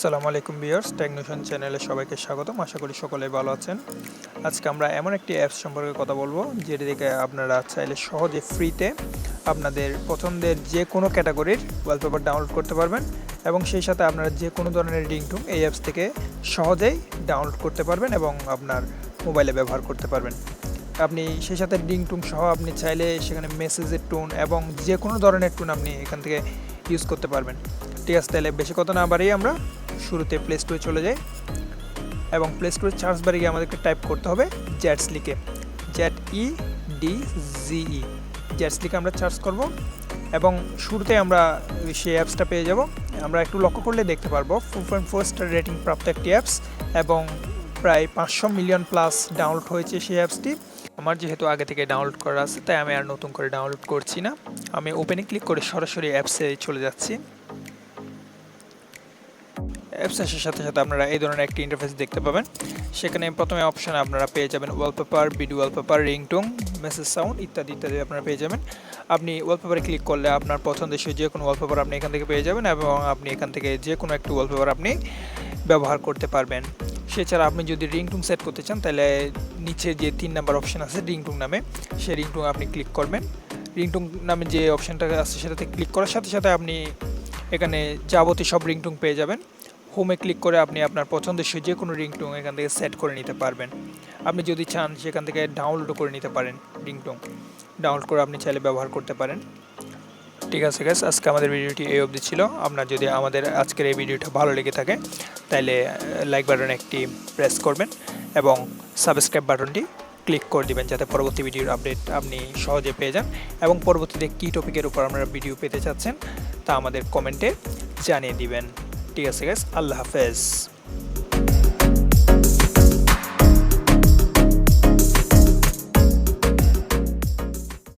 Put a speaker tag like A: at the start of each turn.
A: আসসালামু আলাইকুম ভিউয়ার্স, টেকনোশন চ্যানেলে সবাইকে স্বাগতম। আশা করি সকলেই ভালো আছেন। আজকে আমরা এমন একটি অ্যাপস সম্পর্কে কথা বলবো যেটি থেকে আপনারা চাইলে সহজে ফ্রিতে আপনাদের পছন্দের যে কোনো ক্যাটাগরির ওয়ালপেপার ডাউনলোড করতে পারবেন এবং সেই সাথে আপনারা যে কোনো ধরনের রিংটোন এই অ্যাপস থেকে সহজেই ডাউনলোড করতে পারবেন এবং আপনার মোবাইলে ব্যবহার করতে পারবেন। আপনি সেই সাথে রিংটোন সহ আপনি চাইলে সেখানে মেসেজের টোন এবং যে কোনো ধরনের টোন আপনি এখান থেকে ইউজ করতে পারবেন। ঠিক আছে, তাহলে বেশি কথা না বাড়িয়ে আমরা শুরুতে প্লে স্টোরে চলে যাই এবং প্লে স্টোরে সার্চ বারে গিয়ে আমাদেরকে টাইপ করতে হবে জ্যাটস লিখে, ZEDZE জ্যাটস লিখে আমরা সার্চ করব এবং শুরুতে আমরা সেই অ্যাপসটা পেয়ে যাব। আমরা একটু লক্ষ্য করলে দেখতে পারবো 4.4 স্টার রেটিং প্রাপ্ত একটি অ্যাপস এবং প্রায় 500 মিলিয়ন প্লাস ডাউনলোড হয়েছে সেই অ্যাপসটি। আমার যেহেতু আগে থেকে ডাউনলোড করা আছে তাই আমি আর নতুন করে ডাউনলোড করছি না, আমি ওপেনে ক্লিক করে সরাসরি অ্যাপসে চলে যাচ্ছি। অ্যাপস আসার সাথে সাথে আপনারা এই ধরনের একটি ইন্টারফেস দেখতে পাবেন। সেখানে প্রথমে অপশানে আপনারা পেয়ে যাবেন wallpaper, video wallpaper, ringtone, message sound ইত্যাদি ইত্যাদি আপনারা পেয়ে যাবেন। আপনি ওয়ালপেপারে ক্লিক করলে আপনার পছন্দের যে কোনো ওয়ালপেপার আপনি এখান থেকে পেয়ে যাবেন এবং আপনি এখান থেকে যে কোনো একটি ওয়ালপেপার আপনি ব্যবহার করতে পারবেন। সেছাড়া আপনি যদি রিংটোন সেট করতে চান তাহলে নিচে যে 3 নাম্বার অপশান আছে রিংটোন নামে, সেই রিংটোন আপনি ক্লিক করবেন। রিংটোন নামে যে অপশানটা আছে সেটাতে ক্লিক করার সাথে সাথে আপনি এখানে যাবতীয় সব রিংটোন পেয়ে যাবেন। হোমে ক্লিক করে আপনি আপনার পছন্দের যে কোনো রিংটোন এখান থেকে সেট করে নিতে পারবেন। আপনি যদি চান সেখান থেকে ডাউনলোডও করে নিতে পারেন, রিংটোন ডাউনলোড করে আপনি চাইলে ব্যবহার করতে পারেন। ঠিক আছে গাইস, আজকে আমাদের ভিডিওটি এই অবধি ছিল। আপনার যদি আমাদের আজকের এই ভিডিওটা ভালো লেগে থাকে তাহলে লাইক বাটনে একটি প্রেস করবেন এবং সাবস্ক্রাইব বাটনটি ক্লিক করে দিবেন যাতে পরবর্তী ভিডিওর আপডেট আপনি সহজে পেয়ে যান এবং পরবর্তীতে কী টপিকের উপর আপনারা ভিডিও পেতে চাচ্ছেন তা আমাদের কমেন্টে জানিয়ে দিবেন। ঠিক আছে গাইস, আল্লাহ হাফেজ।